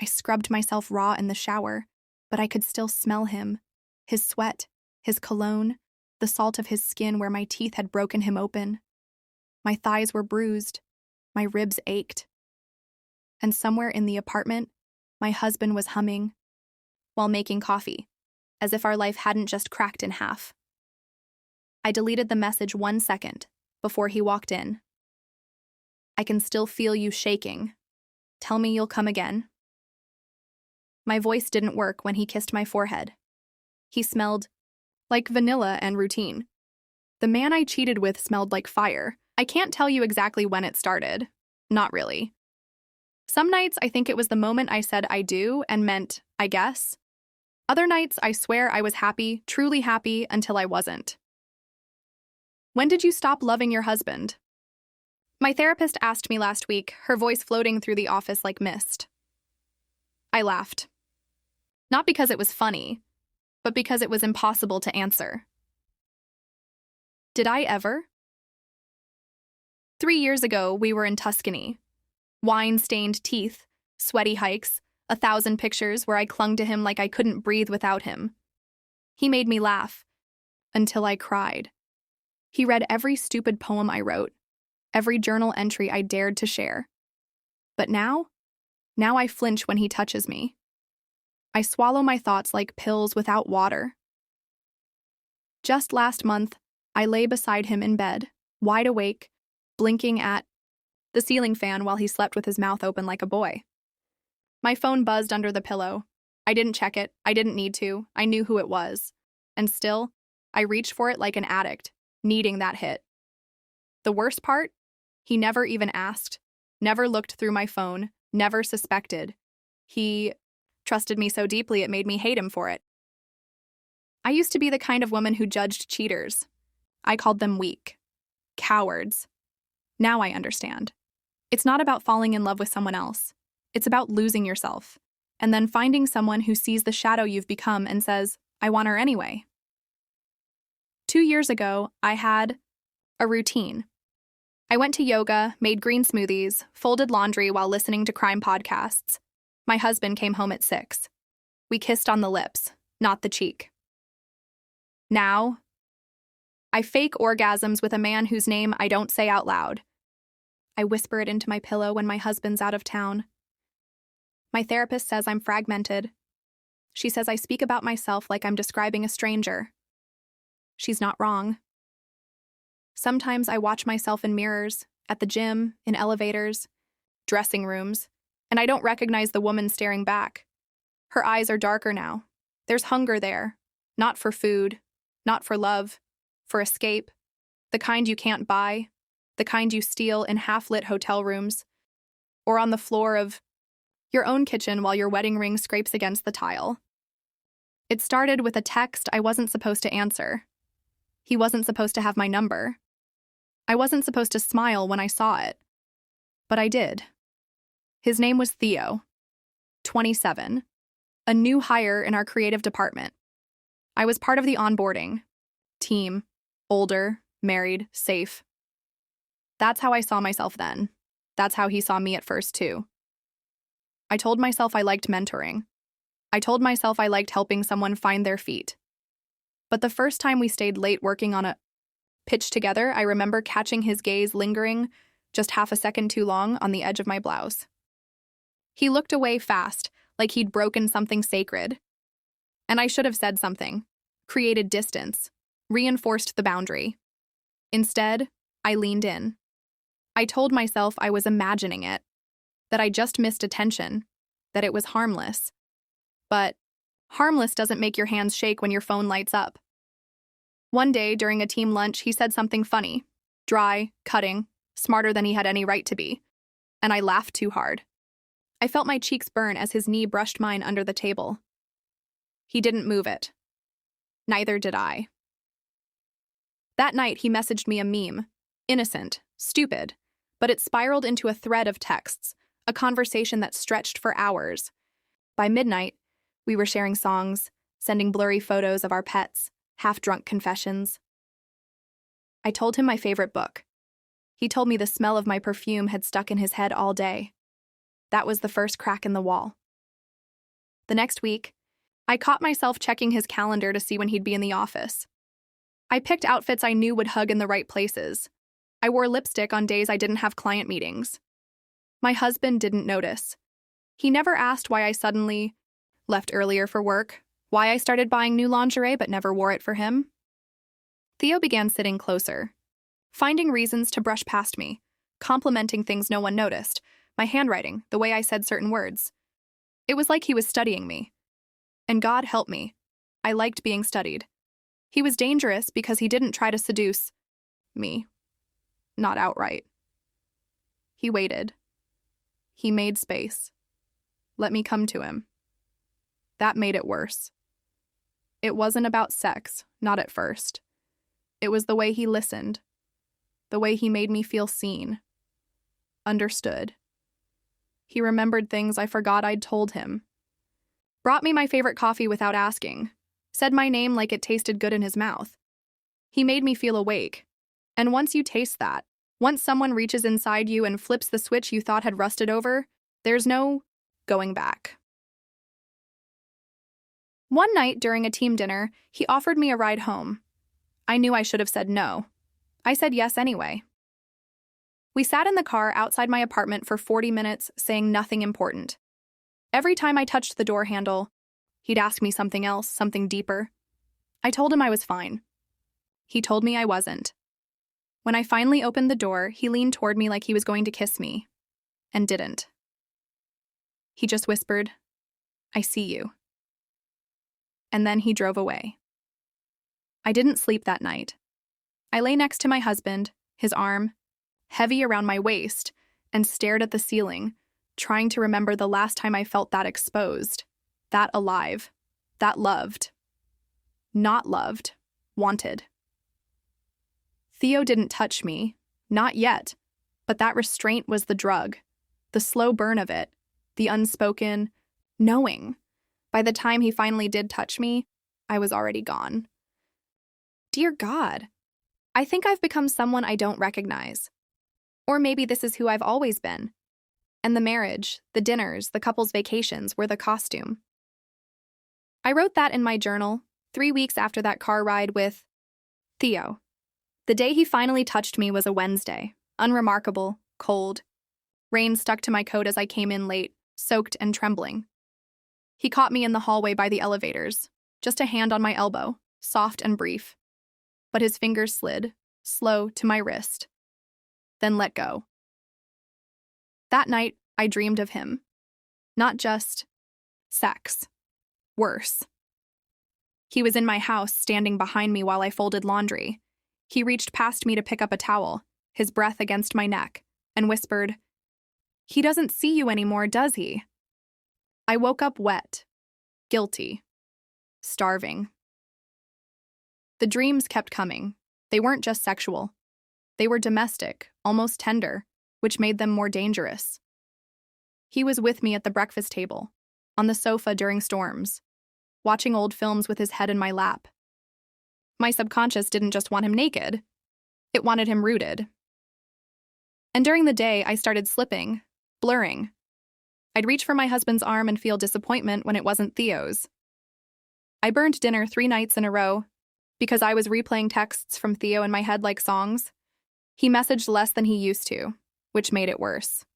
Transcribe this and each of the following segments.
I scrubbed myself raw in the shower, but I could still smell him. His sweat, his cologne, the salt of his skin where my teeth had broken him open. My thighs were bruised. My ribs ached. And somewhere in the apartment, my husband was humming while making coffee, as if our life hadn't just cracked in half. I deleted the message 1 second before he walked in. I can still feel you shaking. Tell me you'll come again. My voice didn't work when he kissed my forehead. He smelled like vanilla and routine. The man I cheated with smelled like fire. I can't tell you exactly when it started. Not really. Some nights I think it was the moment I said I do and meant I guess. Other nights I swear I was happy, truly happy, until I wasn't. When did you stop loving your husband? My therapist asked me last week, her voice floating through the office like mist. I laughed. Not because it was funny, but because it was impossible to answer. Did I ever? 3 years ago, we were in Tuscany. Wine-stained teeth, sweaty hikes, 1,000 pictures where I clung to him like I couldn't breathe without him. He made me laugh, until I cried. He read every stupid poem I wrote, every journal entry I dared to share. But now I flinch when he touches me. I swallow my thoughts like pills without water. Just last month, I lay beside him in bed, wide awake, blinking at the ceiling fan while he slept with his mouth open like a boy. My phone buzzed under the pillow. I didn't check it. I didn't need to. I knew who it was. And still, I reached for it like an addict, needing that hit. The worst part? He never even asked, never looked through my phone, never suspected. He trusted me so deeply it made me hate him for it. I used to be the kind of woman who judged cheaters. I called them weak. Cowards. Now I understand. It's not about falling in love with someone else. It's about losing yourself, and then finding someone who sees the shadow you've become and says, I want her anyway. 2 years ago, I had a routine. I went to yoga, made green smoothies, folded laundry while listening to crime podcasts. My husband came home at 6. We kissed on the lips, not the cheek. Now, I fake orgasms with a man whose name I don't say out loud. I whisper it into my pillow when my husband's out of town. My therapist says I'm fragmented. She says I speak about myself like I'm describing a stranger. She's not wrong. Sometimes I watch myself in mirrors, at the gym, in elevators, dressing rooms, and I don't recognize the woman staring back. Her eyes are darker now. There's hunger there, not for food, not for love, for escape, the kind you can't buy, the kind you steal in half-lit hotel rooms, or on the floor of your own kitchen while your wedding ring scrapes against the tile. It started with a text I wasn't supposed to answer. He wasn't supposed to have my number. I wasn't supposed to smile when I saw it. But I did. His name was Theo, 27, a new hire in our creative department. I was part of the onboarding team, older, married, safe. That's how I saw myself then. That's how he saw me at first, too. I told myself I liked mentoring. I told myself I liked helping someone find their feet. But the first time we stayed late working on a pitch together, I remember catching his gaze lingering just half a second too long on the edge of my blouse. He looked away fast, like he'd broken something sacred. And I should have said something, created distance, reinforced the boundary. Instead, I leaned in. I told myself I was imagining it, that I just missed attention, that it was harmless. But harmless doesn't make your hands shake when your phone lights up. One day, during a team lunch, he said something funny, dry, cutting, smarter than he had any right to be, and I laughed too hard. I felt my cheeks burn as his knee brushed mine under the table. He didn't move it. Neither did I. That night, he messaged me a meme, innocent, stupid, but it spiraled into a thread of texts, a conversation that stretched for hours. By midnight, we were sharing songs, sending blurry photos of our pets, half-drunk confessions. I told him my favorite book. He told me the smell of my perfume had stuck in his head all day. That was the first crack in the wall. The next week, I caught myself checking his calendar to see when he'd be in the office. I picked outfits I knew would hug in the right places. I wore lipstick on days I didn't have client meetings. My husband didn't notice. He never asked why I suddenly left earlier for work, why I started buying new lingerie but never wore it for him. Theo began sitting closer, finding reasons to brush past me, complimenting things no one noticed, my handwriting, the way I said certain words. It was like he was studying me. And God help me, I liked being studied. He was dangerous because he didn't try to seduce me. Not outright. He waited. He made space. Let me come to him. That made it worse. It wasn't about sex, not at first. It was the way he listened, the way he made me feel seen, understood. He remembered things I forgot I'd told him. Brought me my favorite coffee without asking, said my name like it tasted good in his mouth. He made me feel awake. And once you taste that, once someone reaches inside you and flips the switch you thought had rusted over, there's no going back. One night during a team dinner, he offered me a ride home. I knew I should have said no. I said yes anyway. We sat in the car outside my apartment for 40 minutes, saying nothing important. Every time I touched the door handle, he'd ask me something else, something deeper. I told him I was fine. He told me I wasn't. When I finally opened the door, he leaned toward me like he was going to kiss me, and didn't. He just whispered, "I see you." And then he drove away. I didn't sleep that night. I lay next to my husband, his arm heavy around my waist, and stared at the ceiling, trying to remember the last time I felt that exposed, that alive, that loved. Not loved, wanted. Theo didn't touch me, not yet, but that restraint was the drug, the slow burn of it, the unspoken knowing. By the time he finally did touch me, I was already gone. Dear God, I think I've become someone I don't recognize. Or maybe this is who I've always been. And the marriage, the dinners, the couple's vacations were the costume. I wrote that in my journal 3 weeks after that car ride with Theo. The day he finally touched me was a Wednesday, unremarkable, cold. Rain stuck to my coat as I came in late, soaked and trembling. He caught me in the hallway by the elevators, just a hand on my elbow, soft and brief. But his fingers slid, slow, to my wrist, then let go. That night, I dreamed of him. Not just sex. Worse. He was in my house, standing behind me while I folded laundry. He reached past me to pick up a towel, his breath against my neck, and whispered, "He doesn't see you anymore, does he?" I woke up wet, guilty, starving. The dreams kept coming. They weren't just sexual. They were domestic, almost tender, which made them more dangerous. He was with me at the breakfast table, on the sofa during storms, watching old films with his head in my lap. My subconscious didn't just want him naked. It wanted him rooted. And during the day, I started slipping, blurring. I'd reach for my husband's arm and feel disappointment when it wasn't Theo's. I burned dinner 3 nights in a row because I was replaying texts from Theo in my head like songs. He messaged less than he used to, which made it worse.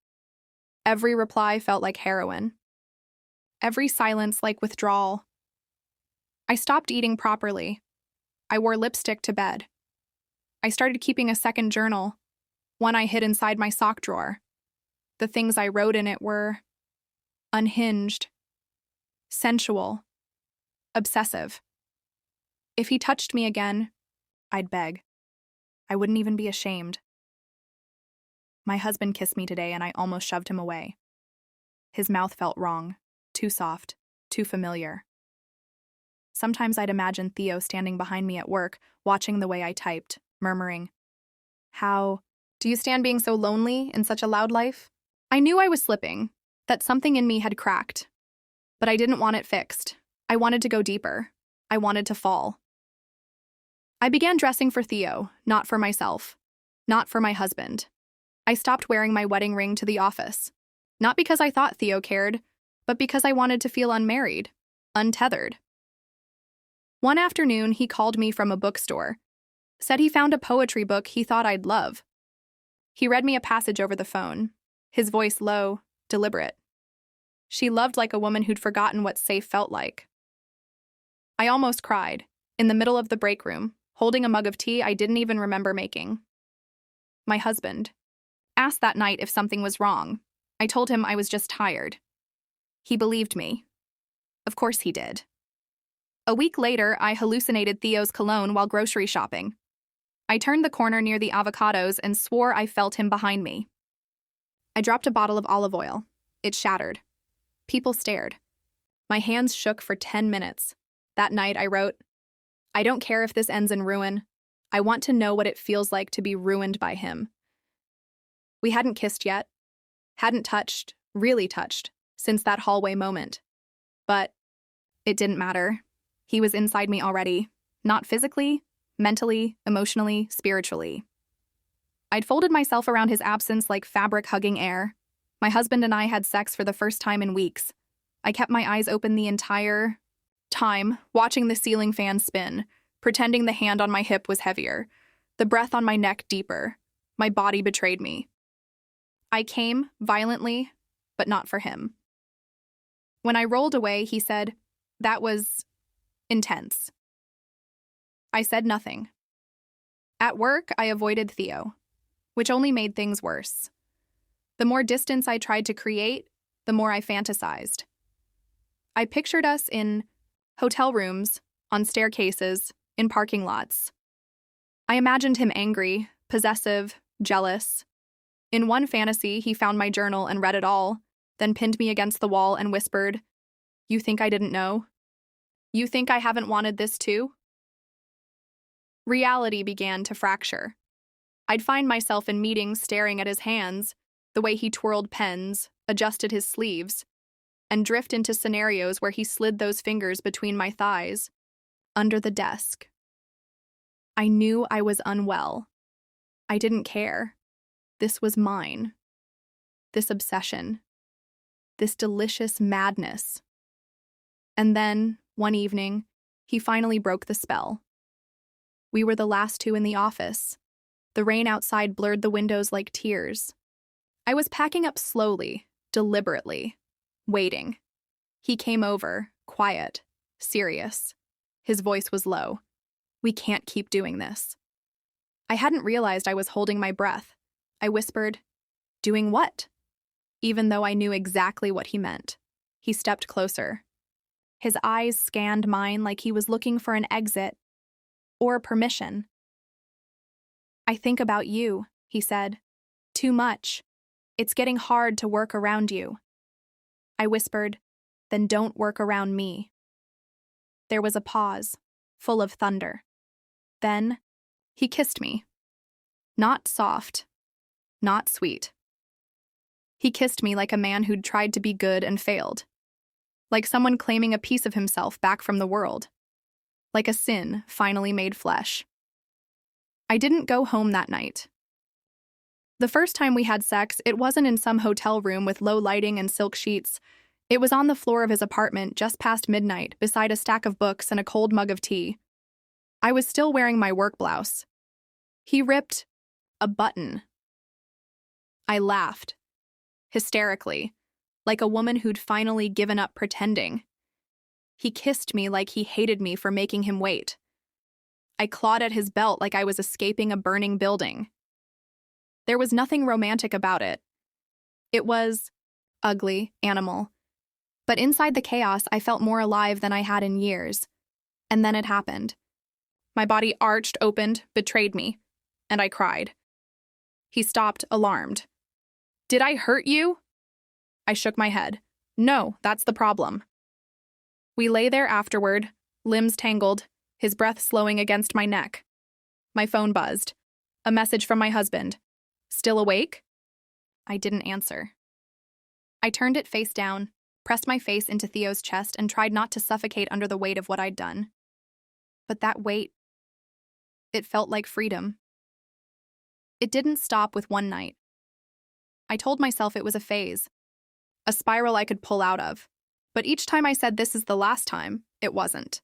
Every reply felt like heroin. Every silence like withdrawal. I stopped eating properly. I wore lipstick to bed. I started keeping a second journal, one I hid inside my sock drawer. The things I wrote in it were unhinged, sensual, obsessive. If he touched me again, I'd beg. I wouldn't even be ashamed. My husband kissed me today and I almost shoved him away. His mouth felt wrong, too soft, too familiar. Sometimes I'd imagine Theo standing behind me at work, watching the way I typed, murmuring, "How do you stand being so lonely in such a loud life?" I knew I was slipping, that something in me had cracked. But I didn't want it fixed. I wanted to go deeper. I wanted to fall. I began dressing for Theo, not for myself, not for my husband. I stopped wearing my wedding ring to the office. Not because I thought Theo cared, but because I wanted to feel unmarried, untethered. One afternoon, he called me from a bookstore, said he found a poetry book he thought I'd love. He read me a passage over the phone, his voice low, deliberate. She loved like a woman who'd forgotten what safe felt like. I almost cried, in the middle of the break room, holding a mug of tea I didn't even remember making. My husband asked that night if something was wrong. I told him I was just tired. He believed me. Of course he did. A week later, I hallucinated Theo's cologne while grocery shopping. I turned the corner near the avocados and swore I felt him behind me. I dropped a bottle of olive oil. It shattered. People stared. My hands shook for 10 minutes. That night I wrote, "I don't care if this ends in ruin. I want to know what it feels like to be ruined by him." We hadn't kissed yet, hadn't touched, really touched, since that hallway moment. But it didn't matter. He was inside me already, not physically, mentally, emotionally, spiritually. I'd folded myself around his absence like fabric hugging air. My husband and I had sex for the first time in weeks. I kept my eyes open the entire time, watching the ceiling fan spin, pretending the hand on my hip was heavier, the breath on my neck deeper. My body betrayed me. I came, violently, but not for him. When I rolled away, he said, "That was intense." I said nothing. At work, I avoided Theo, which only made things worse. The more distance I tried to create, the more I fantasized. I pictured us in hotel rooms, on staircases, in parking lots. I imagined him angry, possessive, jealous. In one fantasy, he found my journal and read it all, then pinned me against the wall and whispered, "You think I didn't know? You think I haven't wanted this too?" Reality began to fracture. I'd find myself in meetings staring at his hands, the way he twirled pens, adjusted his sleeves, and drift into scenarios where he slid those fingers between my thighs, under the desk. I knew I was unwell. I didn't care. This was mine. This obsession. This delicious madness. And then, one evening, he finally broke the spell. We were the last two in the office. The rain outside blurred the windows like tears. I was packing up slowly, deliberately, waiting. He came over, quiet, serious. His voice was low. "We can't keep doing this." I hadn't realized I was holding my breath. I whispered, "Doing what?" Even though I knew exactly what he meant. He stepped closer. His eyes scanned mine like he was looking for an exit or permission. "I think about you," he said. "Too much. It's getting hard to work around you." I whispered, "Then don't work around me." There was a pause, full of thunder. Then, he kissed me. Not soft, not sweet. He kissed me like a man who'd tried to be good and failed. Like someone claiming a piece of himself back from the world. Like a sin finally made flesh. I didn't go home that night. The first time we had sex, it wasn't in some hotel room with low lighting and silk sheets. It was on the floor of his apartment just past midnight, beside a stack of books and a cold mug of tea. I was still wearing my work blouse. He ripped a button. I laughed, hysterically, like a woman who'd finally given up pretending. He kissed me like he hated me for making him wait. I clawed at his belt like I was escaping a burning building. There was nothing romantic about it. It was ugly, animal. But inside the chaos, I felt more alive than I had in years. And then it happened. My body arched, opened, betrayed me, and I cried. He stopped, alarmed. "Did I hurt you?" I shook my head. "No, that's the problem." We lay there afterward, limbs tangled, his breath slowing against my neck. My phone buzzed. A message from my husband. "Still awake?" I didn't answer. I turned it face down, pressed my face into Theo's chest, and tried not to suffocate under the weight of what I'd done. But that weight, it felt like freedom. It didn't stop with one night. I told myself it was a phase, a spiral I could pull out of. But each time I said this is the last time, it wasn't.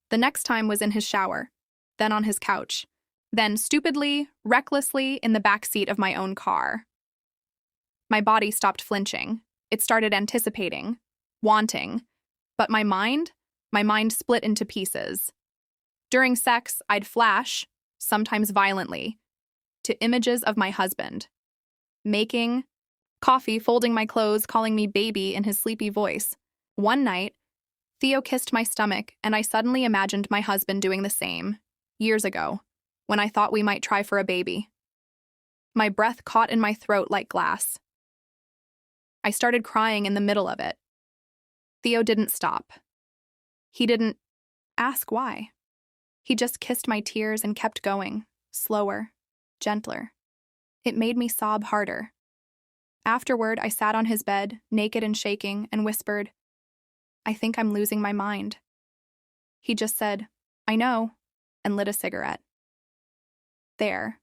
The next time was in his shower, then on his couch, then stupidly, recklessly in the back seat of my own car. My body stopped flinching. It started anticipating, wanting, but my mind split into pieces. During sex, I'd flash, sometimes violently, to images of my husband, making coffee, folding my clothes, calling me baby in his sleepy voice. One night, Theo kissed my stomach, and I suddenly imagined my husband doing the same, years ago, when I thought we might try for a baby. My breath caught in my throat like glass. I started crying in the middle of it. Theo didn't stop. He didn't ask why. He just kissed my tears and kept going, slower, gentler. It made me sob harder. Afterward, I sat on his bed, naked and shaking, and whispered, "I think I'm losing my mind." He just said, "I know," and lit a cigarette. There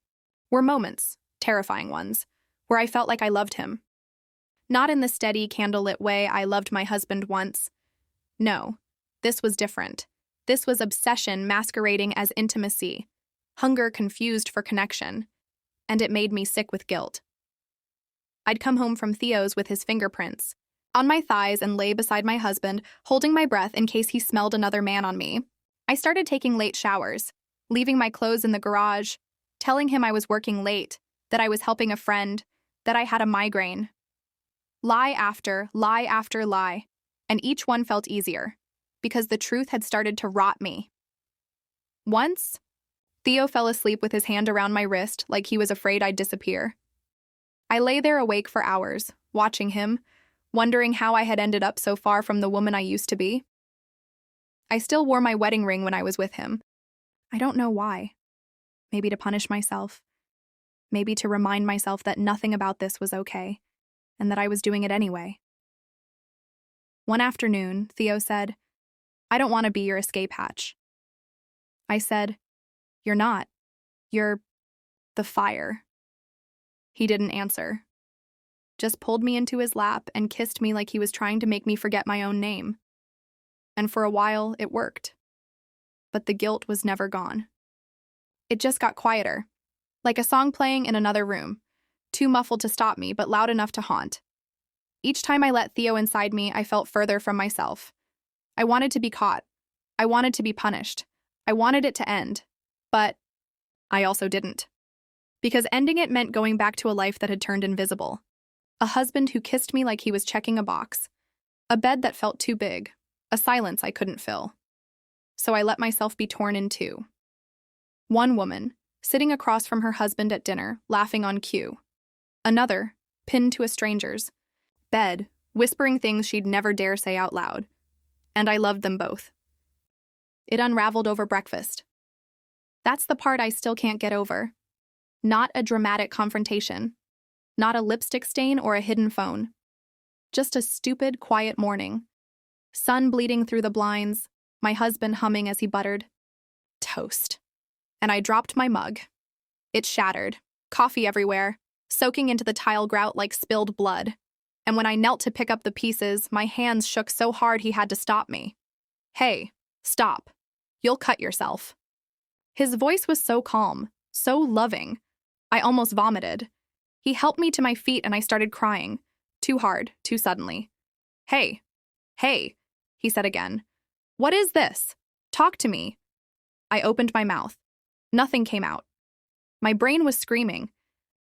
were moments, terrifying ones, where I felt like I loved him. Not in the steady, candlelit way I loved my husband once. No, this was different. This was obsession masquerading as intimacy, hunger confused for connection, and it made me sick with guilt. I'd come home from Theo's with his fingerprints on my thighs and lay beside my husband, holding my breath in case he smelled another man on me. I started taking late showers, leaving my clothes in the garage, telling him I was working late, that I was helping a friend, that I had a migraine. Lie after lie, and each one felt easier, because the truth had started to rot me. Once, Theo fell asleep with his hand around my wrist like he was afraid I'd disappear. I lay there awake for hours, watching him, wondering how I had ended up so far from the woman I used to be. I still wore my wedding ring when I was with him. I don't know why. Maybe to punish myself. Maybe to remind myself that nothing about this was okay, and that I was doing it anyway. One afternoon, Theo said, "I don't want to be your escape hatch." I said, "You're not. You're the fire." He didn't answer. Just pulled me into his lap and kissed me like he was trying to make me forget my own name. And for a while, it worked. But the guilt was never gone. It just got quieter, like a song playing in another room, too muffled to stop me, but loud enough to haunt. Each time I let Theo inside me, I felt further from myself. I wanted to be caught. I wanted to be punished. I wanted it to end. But I also didn't. Because ending it meant going back to a life that had turned invisible. A husband who kissed me like he was checking a box. A bed that felt too big. A silence I couldn't fill. So I let myself be torn in two. One woman, sitting across from her husband at dinner, laughing on cue. Another, pinned to a stranger's bed, whispering things she'd never dare say out loud. And I loved them both. It unraveled over breakfast. That's the part I still can't get over. Not a dramatic confrontation. Not a lipstick stain or a hidden phone. Just a stupid, quiet morning. Sun bleeding through the blinds, my husband humming as he buttered toast. And I dropped my mug. It shattered, coffee everywhere, soaking into the tile grout like spilled blood. And when I knelt to pick up the pieces, my hands shook so hard he had to stop me. "Hey, stop. You'll cut yourself." His voice was so calm, so loving. I almost vomited. He helped me to my feet and I started crying. Too hard, too suddenly. Hey, he said again. "What is this? Talk to me." I opened my mouth. Nothing came out. My brain was screaming.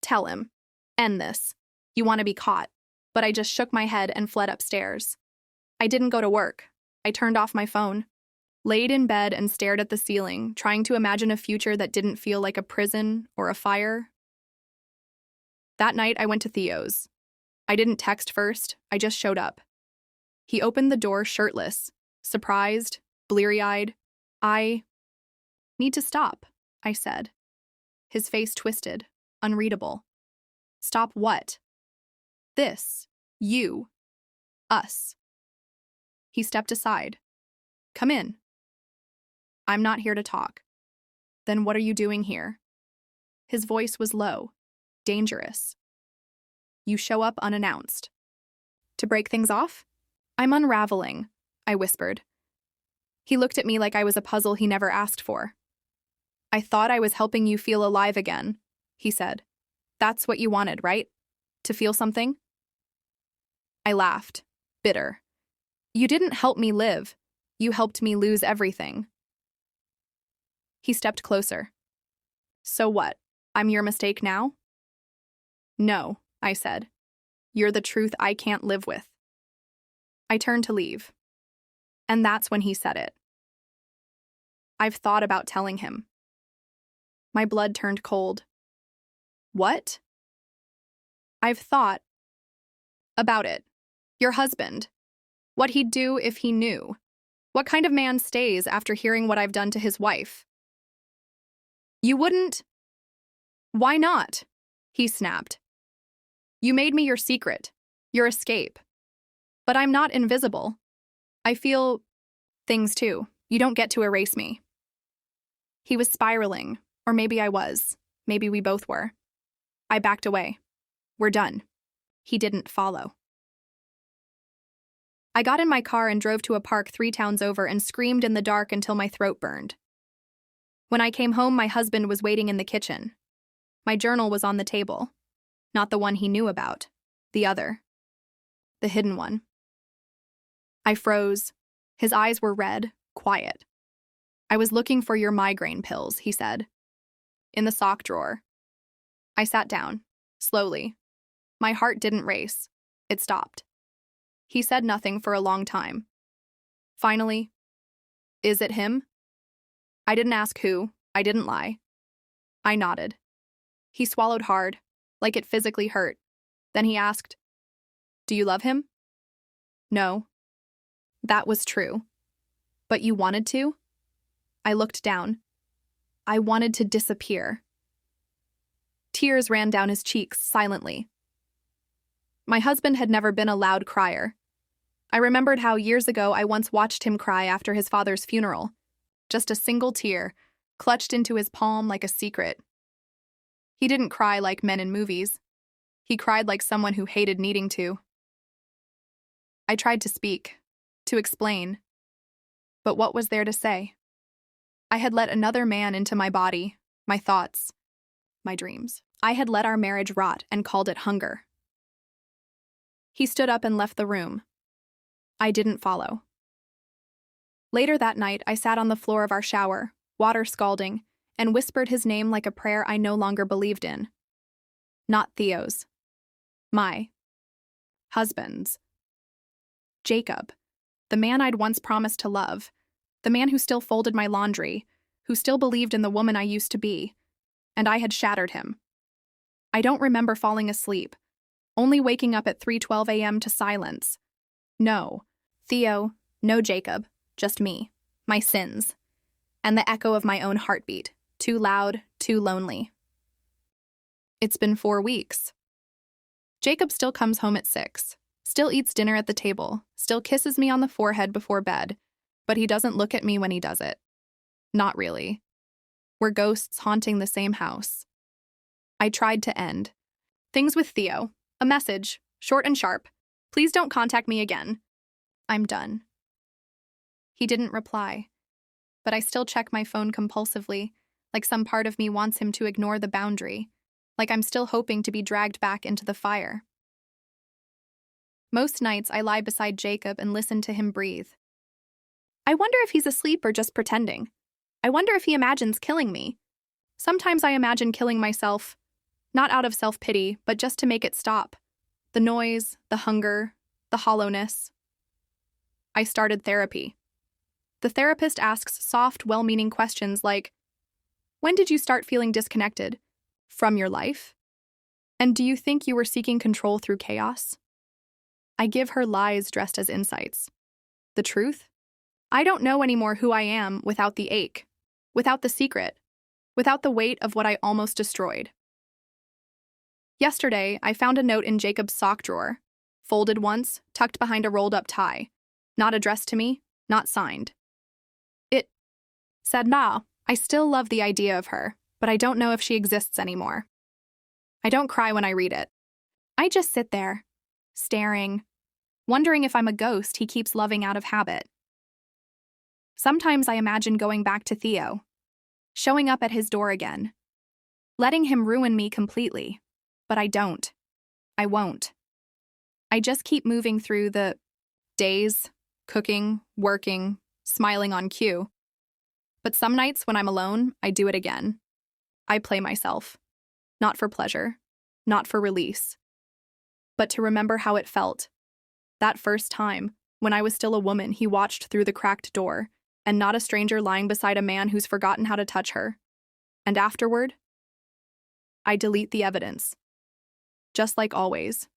Tell him. End this. You want to be caught. But I just shook my head and fled upstairs. I didn't go to work. I turned off my phone. Laid in bed and stared at the ceiling, trying to imagine a future that didn't feel like a prison or a fire. That night, I went to Theo's. I didn't text first, I just showed up. He opened the door shirtless, surprised, bleary-eyed. "I need to stop," I said. His face twisted, unreadable. "Stop what?" "This. You. Us." He stepped aside. "Come in." "I'm not here to talk." "Then what are you doing here?" His voice was low, dangerous. "You show up unannounced." "To break things off?" I'm unraveling, I whispered. He looked at me like I was a puzzle he never asked for. I thought I was helping you feel alive again, he said. That's what you wanted, right? To feel something? I laughed, bitter. You didn't help me live. You helped me lose everything. He stepped closer. So what? I'm your mistake now? No, I said. You're the truth I can't live with. I turned to leave. And that's when he said it. I've thought about telling him. My blood turned cold. What? I've thought about it. Your husband. What he'd do if he knew. What kind of man stays after hearing what I've done to his wife? You wouldn't? Why not? He snapped. You made me your secret, your escape. But I'm not invisible. I feel things too. You don't get to erase me. He was spiraling, or maybe I was. Maybe we both were. I backed away. We're done. He didn't follow. I got in my car and drove to a park 3 towns over and screamed in the dark until my throat burned. When I came home, my husband was waiting in the kitchen. My journal was on the table. Not the one he knew about. The other. The hidden one. I froze. His eyes were red, quiet. I was looking for your migraine pills, he said. In the sock drawer. I sat down, slowly. My heart didn't race. It stopped. He said nothing for a long time. Finally, is it him? I didn't ask who. I didn't lie. I nodded. He swallowed hard, like it physically hurt. Then he asked, do you love him? No. That was true. But you wanted to? I looked down. I wanted to disappear. Tears ran down his cheeks silently. My husband had never been a loud crier. I remembered how years ago I once watched him cry after his father's funeral. Just a single tear, clutched into his palm like a secret. He didn't cry like men in movies. He cried like someone who hated needing to. I tried to speak, to explain. But what was there to say? I had let another man into my body, my thoughts, my dreams. I had let our marriage rot and called it hunger. He stood up and left the room. I didn't follow. Later that night, I sat on the floor of our shower, water scalding, and whispered his name like a prayer I no longer believed in. Not Theo's. My husband's. Jacob, the man I'd once promised to love, the man who still folded my laundry, who still believed in the woman I used to be, and I had shattered him. I don't remember falling asleep, only waking up at 3:12 a.m. to silence. No, Theo, no Jacob, just me, my sins, and the echo of my own heartbeat, too loud, too lonely. It's been 4 weeks. Jacob still comes home at 6, still eats dinner at the table, still kisses me on the forehead before bed, but he doesn't look at me when he does it. Not really. We're ghosts haunting the same house. I tried to end. Things with Theo. A message, short and sharp. Please don't contact me again. I'm done. He didn't reply, but I still check my phone compulsively, like some part of me wants him to ignore the boundary, like I'm still hoping to be dragged back into the fire. Most nights I lie beside Jacob and listen to him breathe. I wonder if he's asleep or just pretending. I wonder if he imagines killing me. Sometimes I imagine killing myself, not out of self-pity, but just to make it stop. The noise, the hunger, the hollowness. I started therapy. The therapist asks soft, well-meaning questions like, when did you start feeling disconnected from your life? And do you think you were seeking control through chaos? I give her lies dressed as insights. The truth? I don't know anymore who I am without the ache, without the secret, without the weight of what I almost destroyed. Yesterday, I found a note in Jacob's sock drawer, folded once, tucked behind a rolled-up tie, not addressed to me, not signed. It said, "Ma, I still love the idea of her, but I don't know if she exists anymore." I don't cry when I read it. I just sit there, staring, Wondering if I'm a ghost he keeps loving out of habit. Sometimes I imagine going back to Theo, showing up at his door again, letting him ruin me completely. But I don't. I won't. I just keep moving through the days, cooking, working, smiling on cue. But some nights when I'm alone, I do it again. I play myself. Not for pleasure, not for release, but to remember how it felt. That first time, when I was still a woman, he watched through the cracked door, and not a stranger lying beside a man who's forgotten how to touch her. And afterward, I delete the evidence. Just like always.